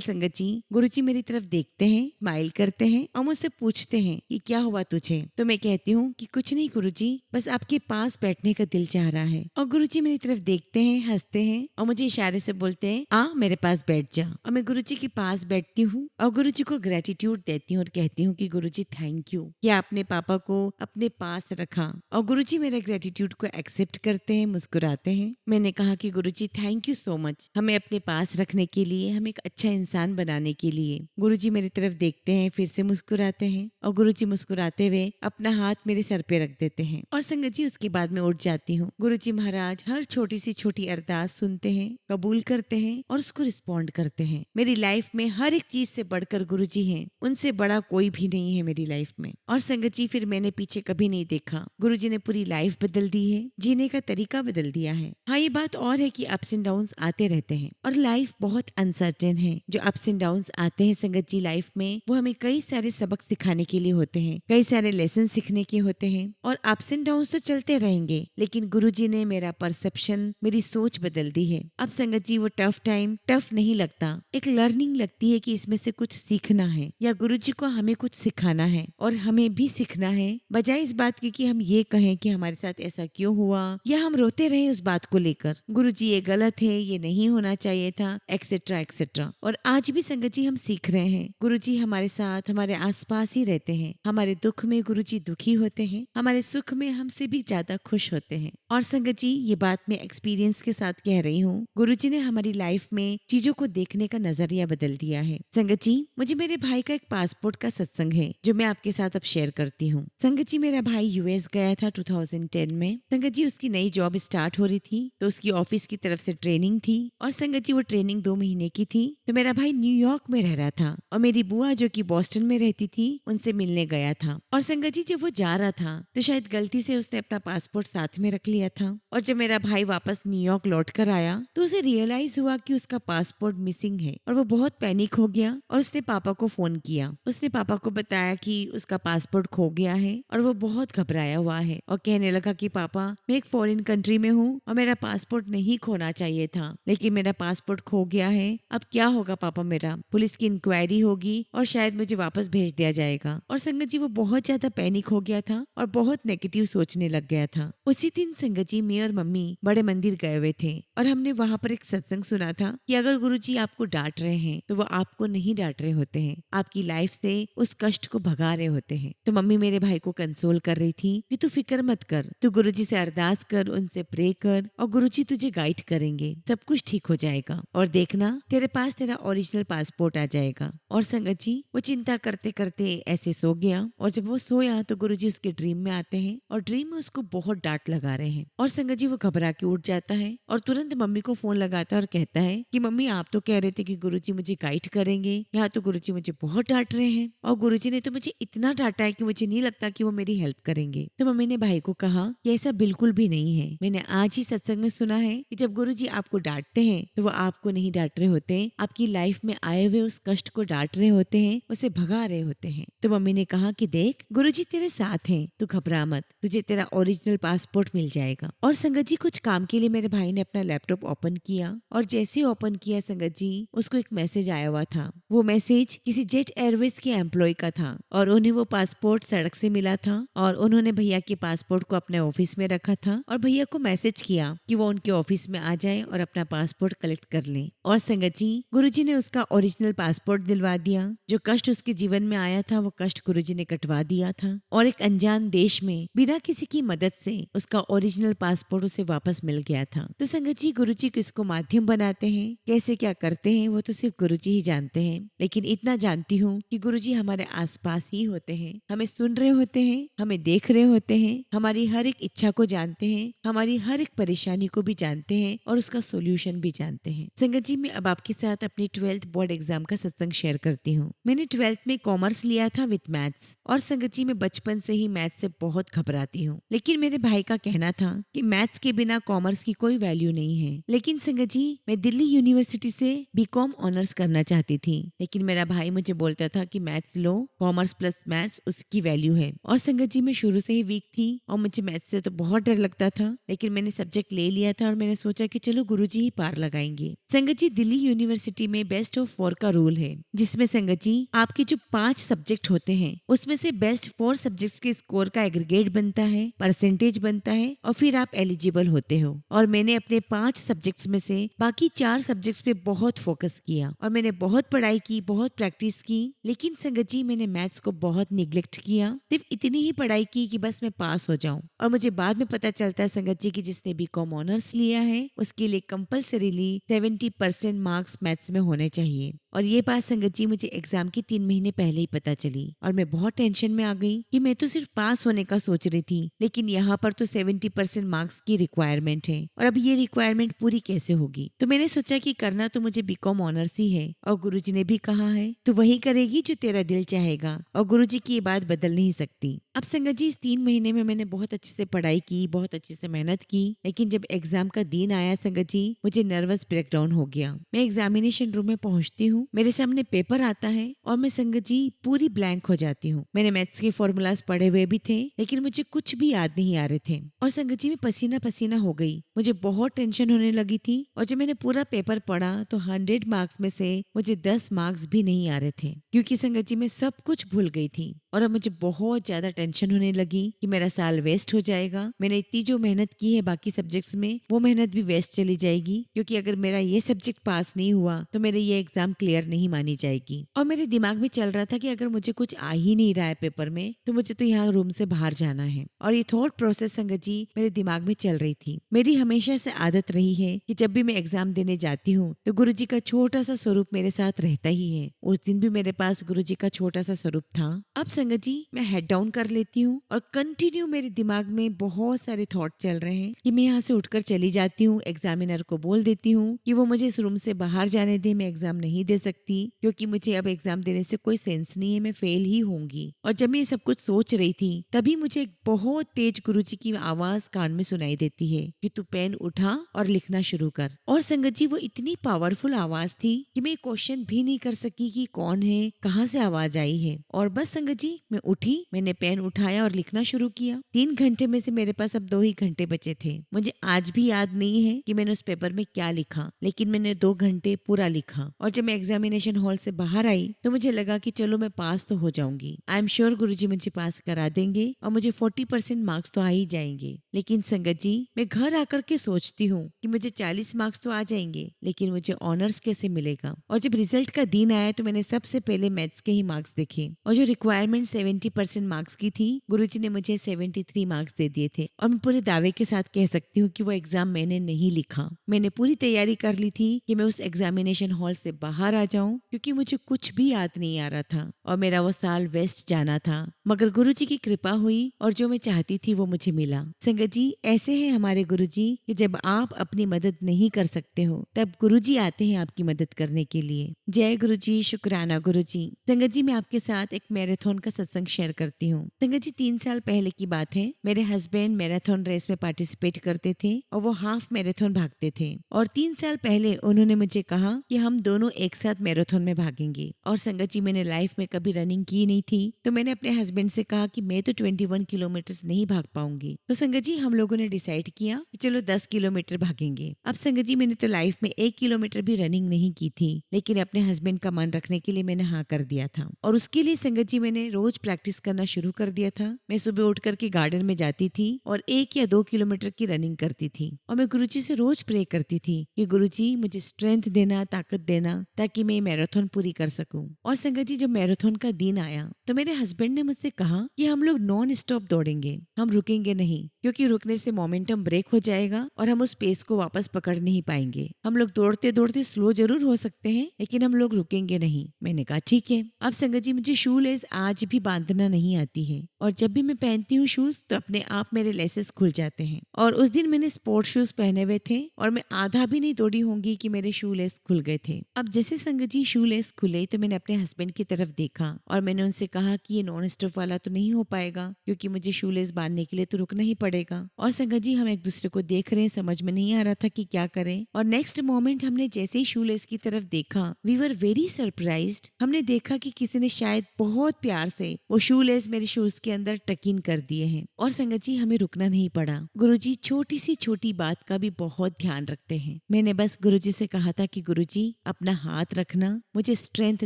संगत जी गुरुजी मेरी तरफ देखते हैं, स्माइल करते हैं और मुझसे पूछते हैं कि क्या हुआ तुझे? तो मैं कहती हूँ कि कुछ नहीं गुरुजी, बस आपके पास बैठने का दिल चाह रहा है। और गुरुजी मेरी तरफ देखते हैं, हंसते हैं और मुझे इशारे से बोलते हैं, आ मेरे पास बैठ जा। और मैं गुरुजी के पास बैठती हूँ और गुरुजी को ग्रेटिट्यूड देती हूँ और कहती हूँ कि गुरुजी थैंक यू कि आपने पापा को अपने पास रखा। और गुरुजी मेरे ग्रेटिट्यूड को एक्सेप्ट करते हैं, मुस्कुराते हैं। मैंने कहा कि गुरुजी थैंक यू सो मच हमें अपने पास रखने के लिए, हमें एक अच्छा इंसान बनाने के लिए। गुरुजी मेरी तरफ देखते हैं, फिर से मुस्कुराते हैं और गुरुजी मुस्कुराते हुए अपना हाथ मेरे सर पे रख देते हैं। और संगत जी उसके बाद मैं उठ जाती हूँ। गुरुजी महाराज हर छोटी सी छोटी अरदास सुनते हैं, कबूल करते हैं और उसको रिस्पॉन्ड करते हैं। मेरी लाइफ में हर एक चीज से बढ़कर गुरुजी हैं, उनसे बड़ा कोई भी नहीं है मेरी लाइफ में। और संगत जी फिर मैंने पीछे कभी नहीं देखा। गुरुजी ने पूरी लाइफ बदल दी है, जीने का तरीका बदल दिया है। हाँ, ये बात और है कि अप्स एंड डाउन्स आते रहते हैं और लाइफ बहुत अनसर्टेन है। जो अप्स एंड डाउन्स आते हैं संगत जी लाइफ में, वो हमें कई सारे सबक सिखाने के लिए होते हैं, कई सारे लेसन सीखने के होते हैं। और अप्स एंड डाउन्स तो चलते रहेंगे, लेकिन गुरुजी ने मेरा परसेप्शन, मेरी सोच बदल दी है। अब संगत जी वो टफ टाइम टफ नहीं लगता, एक लर्निंग लगती है कि इसमें से कुछ सीखना है या गुरुजी को हमें कुछ सिखाना है और हमें भी सीखना है, बजाय इस बात की कि हम ये कहें कि हमारे साथ ऐसा क्यों हुआ या हम रोते रहे उस बात को लेकर। गुरुजी ये गलत है, ये नहीं होना चाहिए था, एक्सेट्रा एक्सेट्रा। और आज भी संगत जी हम सीख रहे हैं। गुरुजी हमारे साथ, हमारे आसपास ही रहते हैं। हमारे दुख में गुरुजी दुखी होते हैं, हमारे सुख में हमसे भी ज्यादा खुश होते हैं। और संगत जी ये बात मैं एक्सपीरियंस के साथ कह रही हूँ, गुरुजी ने हमारी लाइफ में चीजों को देखने का नजरिया बदल दिया है। संगत जी मुझे मेरे भाई का एक पासपोर्ट का सत्संग है जो मैं आपके साथ अब शेयर करती हूँ। संगत जी मेरा भाई यूएस गया था 2010 में। संगत जी उसकी नई जॉब स्टार्ट हो रही थी, तो उसकी ऑफिस की तरफ से ट्रेनिंग थी और संगत जी वो ट्रेनिंग 2 महीने की थी। तो मेरा भाई न्यूयॉर्क में रह रहा था और मेरी बुआ जो कि बॉस्टन में रहती थी उनसे मिलने गया था। और संगत जी जब वो जा रहा था तो शायद गलती से उसने अपना पासपोर्ट साथ में रख लिया था। और जब मेरा भाई वापस न्यूयॉर्क लौट कर आया तो उसे रियलाइज हुआ कि उसका पासपोर्ट मिसिंग है और वो बहुत पैनिक हो गया और उसने पापा को फोन किया। उसने पापा को बताया कि उसका पासपोर्ट खो गया है और वो बहुत घबराया हुआ है और कहने लगा कि पापा मैं एक फॉरेन कंट्री में हूँ और मेरा पासपोर्ट नहीं खोना चाहिए था, लेकिन मेरा पासपोर्ट खो गया है। अब क्या होगा पापा? मेरा पुलिस की इंक्वायरी होगी और शायद मुझे वापस भेज दिया जाएगा। और संगत जी वो बहुत ज्यादा पैनिक हो गया था और बहुत नेगेटिव सोचने लग गया था। उसी दिन संगत जी मैं और मम्मी बड़े मंदिर गए हुए थे और हमने वहां पर एक सत्संग सुना था कि अगर गुरुजी आपको डांट रहे हैं तो वो आपको नहीं डांट रहे होते हैं, आपकी लाइफ से उस कष्ट को भगा रहे होते हैं। तो मम्मी मेरे भाई को कंसोल कर रही थी कि तू फिक्र मत कर, तू गुरुजी से अरदास कर, उनसे प्रे कर और गुरुजी तुझे गाइड करेंगे, सब कुछ ठीक हो जाएगा और देखना तेरे पास तेरा ओरिजिनल पासपोर्ट आ जाएगा। और संगत जी वो चिंता करते करते ऐसे सो गया और जब वो सोया तो गुरुजी उसके ड्रीम में आते हैं और ड्रीम में उसको बहुत डांट लगा रहे हैं। और संगत जी वो घबरा के उठ जाता है और तुरंत मम्मी को फोन लगाता है और कहता है कि मम्मी आप तो कह रहे थे कि गुरुजी मुझे गाइड करेंगे, यहाँ तो गुरुजी मुझे बहुत डांट रहे हैं और गुरुजी ने तो मुझे इतना डांटा है कि मुझे नहीं लगता कि वो मेरी हेल्प करेंगे। तो मम्मी ने भाई को कहा कि ऐसा बिल्कुल भी नहीं है, मैंने आज ही सत्संग में सुना है कि जब गुरुजी आपको डांटते हैं तो वो आपको नहीं डांट रहे होते, आपकी लाइफ में आए हुए उस कष्ट को डांट रहे होते हैं, उसे भगा रहे होते हैं। तो मम्मी ने कहा कि देख गुरुजी तेरे साथ हैं, तू घबरा मत, तुझे तेरा ओरिजिनल पासपोर्ट मिल जाएगा। और संगत जी कुछ काम के लिए मेरे भाई ने अपना लैपटॉप ओपन किया और जैसे ओपन किया संगत जी उसको एक मैसेज आया हुआ था। वो मैसेज किसी जेट एयरवेज के एम्प्लॉय का था और उन्हें वो पासपोर्ट सड़क से मिला था और उन्होंने भैया के पासपोर्ट को अपने ऑफिस में रखा था और भैया को मैसेज किया कि वो उनके ऑफिस में आ जाए और अपना पासपोर्ट कलेक्ट कर ले। और संगत जी गुरुजी ने उसका ओरिजिनल पासपोर्ट दिलवा दिया। जो कष्ट उसके जीवन में आया था वो कष्ट गुरुजी ने कटवा दिया था और एक अनजान देश में बिना किसी की मदद से उसका ओरिजिनल पासपोर्ट उसे वापस मिल गया था। तो संगत जी, गुरुजी किसको माध्यम बनाते हैं, कैसे क्या करते हैं, वो तो सिर्फ गुरुजी ही जानते हैं। लेकिन इतना जानती हूँ कि गुरुजी हमारे आसपास ही होते हैं, हमें सुन रहे होते हैं, हमें देख रहे होते हैं, हमारी हर एक इच्छा को जानते हैं, हमारी हर एक परेशानी को भी जानते हैं और उसका सोल्यूशन भी जानते हैं। संगत जी, मैं अब आपके साथ अपनी 12th बोर्ड एग्जाम का सत्संग शेयर करती हूँ। मैंने 12th में कॉमर्स लिया था विद मैथ्स, और संगत जी मैं बचपन से ही मैथ्स से बहुत घबराती हूँ। लेकिन मेरे भाई का कहना था कि मैथ्स के बिना कॉमर्स की कोई वैल्यू नहीं है। लेकिन संगत जी, मैं दिल्ली यूनिवर्सिटी से बीकॉम ऑनर्स करना चाहती थी, लेकिन मेरा भाई मुझे बोलता था कि मैथ्स लो, कॉमर्स प्लस मैथ्स उसकी वैल्यू है। और संगत जी, मैं शुरू से ही वीक थी और मुझे मैथ्स से तो बहुत डर लगता था, लेकिन मैंने सब्जेक्ट ले लिया था और मैंने सोचा कि चलो गुरुजी ही पार लगाएंगे। संगत जी, दिल्ली यूनिवर्सिटी में बेस्ट ऑफ 4 का रूल है, जिसमें संगत जी आपके जो 5 सब्जेक्ट होते हैं उसमें से बेस्ट 4 सब्जेक्ट्स के स्कोर का एग्रीगेट बनता है, परसेंटेज बनता है और फिर आप एलिजिबल होते हो। और मैंने अपने 5 सब्जेक्ट्स में से बाकी 4 सब्जेक्ट्स पे बहुत फोकस किया और मैंने बहुत पढ़ाई की, बहुत प्रैक्टिस की। लेकिन संगत जी, मैंने मैथ्स को बहुत निग्लेक्ट किया, सिर्फ इतनी ही पढ़ाई की कि बस मैं पास हो जाऊं। और मुझे बाद में पता चलता है संगत जी कि जिसने बीकॉम ऑनर्स लिया है उसके लिए कंपल्सरीली 70% मार्क्स मैथ्स में होने चाहिए। और ये बात संगत जी मुझे एग्जाम की 3 महीने पहले ही पता चली और मैं बहुत टेंशन में आ गई कि मैं तो सिर्फ पास होने का सोच रही थी, लेकिन यहाँ पर तो 70% मार्क्स की रिक्वायरमेंट है और अब ये रिक्वायरमेंट पूरी कैसे होगी। तो मैंने सोचा कि करना तो मुझे बीकॉम ऑनर्स ही है और गुरुजी ने भी कहा है तो वही करेगी जो तेरा दिल चाहेगा, और गुरुजी की ये बात बदल नहीं सकती। अब संगत जी, इस 3 महीने में मैंने बहुत अच्छे से पढ़ाई की, बहुत अच्छे से मेहनत की, लेकिन जब एग्जाम का दिन आया संगत जी, मुझे नर्वस ब्रेकडाउन हो गया। मैं एग्जामिनेशन रूम में पहुंचती हूँ, मेरे सामने पेपर आता है और मैं संगत जी पूरी ब्लैंक हो जाती हूँ। मैंने मैथ्स के फॉर्मूलाज पढ़े हुए भी थे, लेकिन मुझे कुछ भी याद नहीं आ रहे थे। और संगत जी मैं पसीना पसीना हो गई, मुझे बहुत टेंशन होने लगी थी। और जब मैंने पूरा पेपर पढ़ा तो 100 मार्क्स में से मुझे 10 मार्क्स भी नहीं आ रहे थे, क्योंकि संगत जी मैं सब कुछ भूल गई थी। और अब मुझे बहुत ज्यादा टेंशन होने लगी कि मेरा साल वेस्ट हो जाएगा। मैंने इतनी जो मेहनत की है बाकी सब्जेक्ट्स में, वो मेहनत भी वेस्ट चली जाएगी, क्योंकि अगर मेरा ये सब्जेक्ट पास नहीं हुआ तो मेरे ये एग्जाम क्लियर नहीं मानी जाएगी। और मेरे दिमाग में चल रहा था कि अगर मुझे कुछ आ ही नहीं रहा है पेपर में तो मुझे तो यहाँ रूम से बाहर जाना है। और ये थॉट प्रोसेस संगत जी मेरे दिमाग में चल रही थी। मेरी हमेशा से आदत रही है कि जब भी मैं एग्जाम देने जाती हूँ तो गुरुजी का छोटा सा स्वरूप मेरे साथ रहता ही है। उस दिन भी मेरे पास गुरुजी का छोटा सा स्वरूप था। अब संगत जी मैं हेड डाउन कर लेती हूँ और कंटिन्यू मेरे दिमाग में बहुत सारे थॉट चल रहे हैं कि मैं यहाँ से उठकर चली जाती हूँ, एग्जामिनर को बोल देती हूँ कि वो मुझे इस रूम से बाहर जाने दे, मैं एग्जाम नहीं दे सकती, क्योंकि मुझे अब एग्जाम देने से कोई सेंस नहीं है, मैं फेल ही होंगी। और जब मैं ये सब कुछ सोच रही थी तभी मुझे एक बहुत तेज गुरुजी की आवाज कान में सुनाई देती है कि तू पेन उठा और लिखना शुरू कर। और संगत जी वो इतनी पावरफुल आवाज थी कि मैं क्वेश्चन भी नहीं कर सकी कि कौन है, कहाँ से आवाज आई है। और बस संगत जी मैं उठी, मैंने पेन उठाया और लिखना शुरू किया। 3 घंटे में से मेरे पास अब 2 ही घंटे बचे थे। मुझे आज भी याद नहीं है कि मैंने उस पेपर में क्या लिखा, लेकिन मैंने 2 घंटे पूरा लिखा। और जब मैं एग्जामिनेशन हॉल से बाहर आई तो मुझे लगा कि चलो मैं पास तो हो जाऊंगी, आई एम श्योर गुरुजी मुझे पास करा देंगे और मुझे 40% मार्क्स तो आ ही जाएंगे। लेकिन संगत जी मैं घर आकर के सोचती हूँ कि मुझे 40 मार्क्स तो आ जाएंगे, लेकिन मुझे ऑनर्स कैसे मिलेगा। और जब रिजल्ट का दिन आया तो मैंने सबसे पहले मैथ्स के ही मार्क्स देखे और जो रिक्वायरमेंट 70% मार्क्स की थी गुरुजी ने मुझे 73 मार्क्स दे दिए थे। और मैं पूरे दावे के साथ कह सकती हूँ कि वो एग्जाम मैंने नहीं लिखा। मैंने पूरी तैयारी कर ली थी कि मैं उस एग्जामिनेशन हॉल से बाहर आ जाऊं, क्योंकि मुझे कुछ भी याद नहीं आ रहा था और मेरा वो साल वेस्ट जाना था। मगर गुरुजी की कृपा हुई और जो मैं चाहती थी वो मुझे मिला। संगत जी ऐसे हैं हमारे गुरुजी कि जब आप अपनी मदद नहीं कर सकते हो तब गुरुजी आते हैं आपकी मदद करने के लिए। जय गुरुजी, शुक्राना गुरुजी। संगत जी मैं आपके साथ एक मैराथन का सत्संग शेयर करती हूँ। संगत जी 3 साल पहले की बात है, मेरे हस्बैंड मैराथन रेस में पार्टिसिपेट करते थे और वो हाफ मैराथन भागते थे। और 3 साल पहले उन्होंने मुझे कहा कि हम दोनों एक साथ मैराथन में भागेंगे। और संगत जी मैंने लाइफ में कभी रनिंग की नहीं थी, तो मैंने अपने हस्बैंड से कहा कि मैं तो 21 किलोमीटर नहीं भाग पाऊंगी। तो संगत जी हम लोगों ने डिसाइड किया कि चलो 10 किलोमीटर भागेंगे। अब संगत जी मैंने तो लाइफ में 1 किलोमीटर भी रनिंग नहीं की थी, लेकिन अपने हस्बैंड का मन रखने के लिए मैंने हाँ कर दिया था। और उसके लिए संगत जी मैंने रोज प्रैक्टिस करना शुरू कर दिया था। मैं सुबह उठ करके गार्डन में जाती थी और 1 या 2 किलोमीटर की रनिंग करती थी। और मैं गुरुजी से रोज प्रे करती थी कि गुरुजी मुझे स्ट्रेंथ देना, ताकत देना, ताकि मैं मैराथन पूरी कर सकूं। और संगत जी जब मैराथन का दिन आया तो मेरे हस्बैंड ने मुझसे से कहा कि हम लोग नॉन स्टॉप दौड़ेंगे, हम रुकेंगे नहीं, क्योंकि रुकने से मोमेंटम ब्रेक हो जाएगा और हम उस पेस को वापस पकड़ नहीं पाएंगे। हम लोग दौड़ते दौड़ते स्लो जरूर हो सकते हैं, लेकिन हम लोग रुकेंगे नहीं। मैंने कहा ठीक है। अब संगत जी, मुझे शू लेस आज भी बांधना नहीं आती है, और जब भी मैं पहनती हूँ शूज तो अपने आप मेरे लेसेस खुल जाते हैं। और उस दिन मैंने स्पोर्ट शूज पहने हुए थे और मैं आधा भी नहीं दौड़ी होंगी कि मेरे शू लेस खुल गए थे। अब जैसे संगत जी शू लेस खुले तो मैंने अपने हस्बैंड की तरफ देखा और मैंने उनसे कहा कि ये नॉन स्टॉप वाला तो नहीं हो पाएगा, क्योंकि मुझे शू लेस बांधने के लिए तो रुकना ही पड़ेगा। और संगत जी हम एक दूसरे को देख रहे हैं, समझ में नहीं आ रहा था कि क्या करें। और नेक्स्ट मोमेंट हमने जैसे ही शू लेस की तरफ देखा, वी वर वेरी सरप्राइज्ड। हमने देखा कि किसी ने शायद बहुत प्यार से वो शू लेस मेरे शूज के अंदर टकिन कर दिए हैं। और संगत जी हमें रुकना नहीं पड़ा। गुरुजी छोटी सी छोटी बात का भी बहुत ध्यान रखते हैं। मैंने बस गुरुजी से कहा था कि गुरुजी अपना हाथ रखना, मुझे स्ट्रेंथ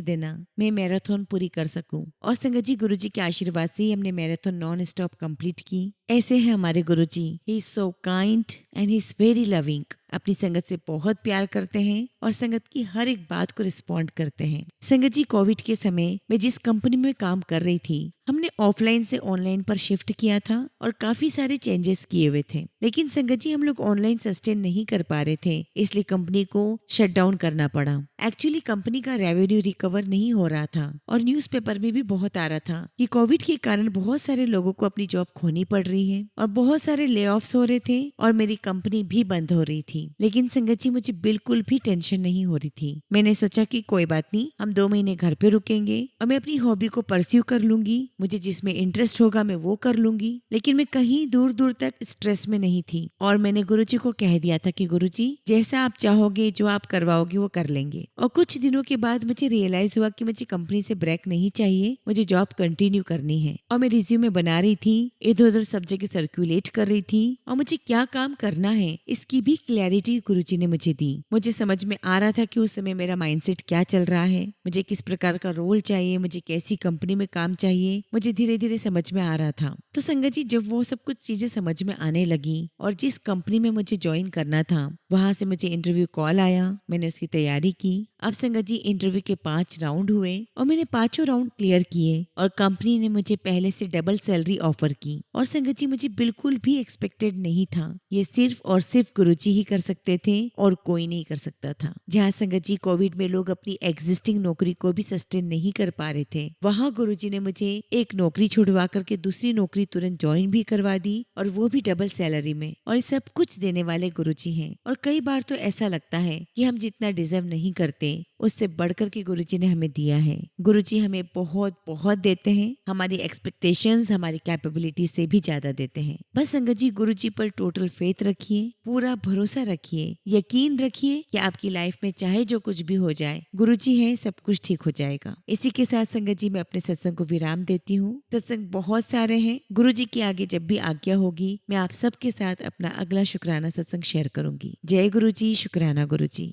देना, मैं मैराथन पूरी कर सकूं। और संगत जी गुरुजी के आशीर्वाद से ही हमने मैराथन नॉन स्टॉप कंप्लीट की। ऐसे है हमारे Guruji, he is so kind and he is very loving. अपनी संगत से बहुत प्यार करते हैं और संगत की हर एक बात को रिस्पॉन्ड करते हैं। संगत जी कोविड के समय मैं जिस कंपनी में काम कर रही थी, हमने ऑफलाइन से ऑनलाइन पर शिफ्ट किया था और काफी सारे चेंजेस किए हुए थे। लेकिन संगत जी हम लोग ऑनलाइन सस्टेन नहीं कर पा रहे थे, इसलिए कंपनी को शट डाउन करना पड़ा। एक्चुअली कंपनी का रेवेन्यू रिकवर नहीं हो रहा था और न्यूज़पेपर में भी बहुत आ रहा था कि कोविड के कारण बहुत सारे लोगों को अपनी जॉब खोनी पड़ रही है और बहुत सारे ले ऑफ्स हो रहे थे और मेरी कंपनी भी बंद हो रही थी। लेकिन संगत जी मुझे बिल्कुल भी टेंशन नहीं हो रही थी। मैंने सोचा कि कोई बात नहीं, हम 2 महीने घर पे रुकेंगे और मैं अपनी हॉबी को परस्यू कर लूंगी, मुझे जिसमें इंटरेस्ट होगा मैं वो कर लूंगी। लेकिन मैं कहीं दूर दूर तक स्ट्रेस में नहीं थी और मैंने गुरुजी को कह दिया था कि गुरुजी जैसा आप चाहोगे, जो आप करवाओगे वो कर लेंगे। और कुछ दिनों के बाद मुझे रियलाइज हुआ कि मुझे कंपनी से ब्रेक नहीं चाहिए, मुझे जॉब कंटिन्यू करनी है। और मैं रिज्यूमे बना रही थी, इधर उधर सब जगह सर्कुलेट कर रही थी और मुझे क्या काम करना है इसकी भी क्लैरिटी गुरुजी ने मुझे दी। मुझे समझ में आ रहा था कि उस समय मेरा माइंडसेट क्या चल रहा है, मुझे किस प्रकार का रोल चाहिए, मुझे कैसी कंपनी में काम चाहिए, मुझे धीरे धीरे समझ में आ रहा था। तो संगत जी जब वो सब कुछ चीजें समझ में आने लगी और जिस कंपनी में मुझे ज्वाइन करना था वहां से मुझे इंटरव्यू कॉल आया, मैंने उसकी तैयारी की। अब संगत जी इंटरव्यू के 5 राउंड हुए और मैंने 5 राउंड क्लियर किए और कंपनी ने मुझे पहले से डबल सैलरी ऑफर की। और संगत जी मुझे बिल्कुल भी एक्सपेक्टेड नहीं था, ये सिर्फ और सिर्फ गुरुजी ही कर सकते थे और कोई नहीं कर सकता था। जहाँ संगत जी कोविड में लोग अपनी एग्जिस्टिंग नौकरी को भी सस्टेन नहीं कर पा रहे थे, वहाँ गुरुजी ने मुझे एक नौकरी छुड़वा करके दूसरी नौकरी तुरंत ज्वाइन भी करवा दी और वो भी डबल सैलरी में। और ये सब कुछ देने वाले गुरुजी हैं। और कई बार तो ऐसा लगता है कि हम जितना डिजर्व नहीं करते उससे बढ़कर के गुरुजी ने हमें दिया है। गुरुजी हमें बहुत बहुत देते हैं, हमारी एक्सपेक्टेशंस हमारी कैपेबिलिटी से भी ज्यादा देते हैं। बस संगत जी गुरुजी पर टोटल फेथ रखिए, पूरा भरोसा रखिए, यकीन रखिए कि आपकी लाइफ में चाहे जो कुछ भी हो जाए, गुरुजी है, सब कुछ ठीक हो जाएगा। इसी के साथ संगत जी मैं अपने सत्संग को विराम देती हूँ। सत्संग बहुत सारे हैं, गुरुजी के आगे जब भी आज्ञा होगी मैं आप सबके साथ अपना अगला शुक्राना सत्संग शेयर करूंगी। जय गुरुजी, शुक्राना गुरुजी।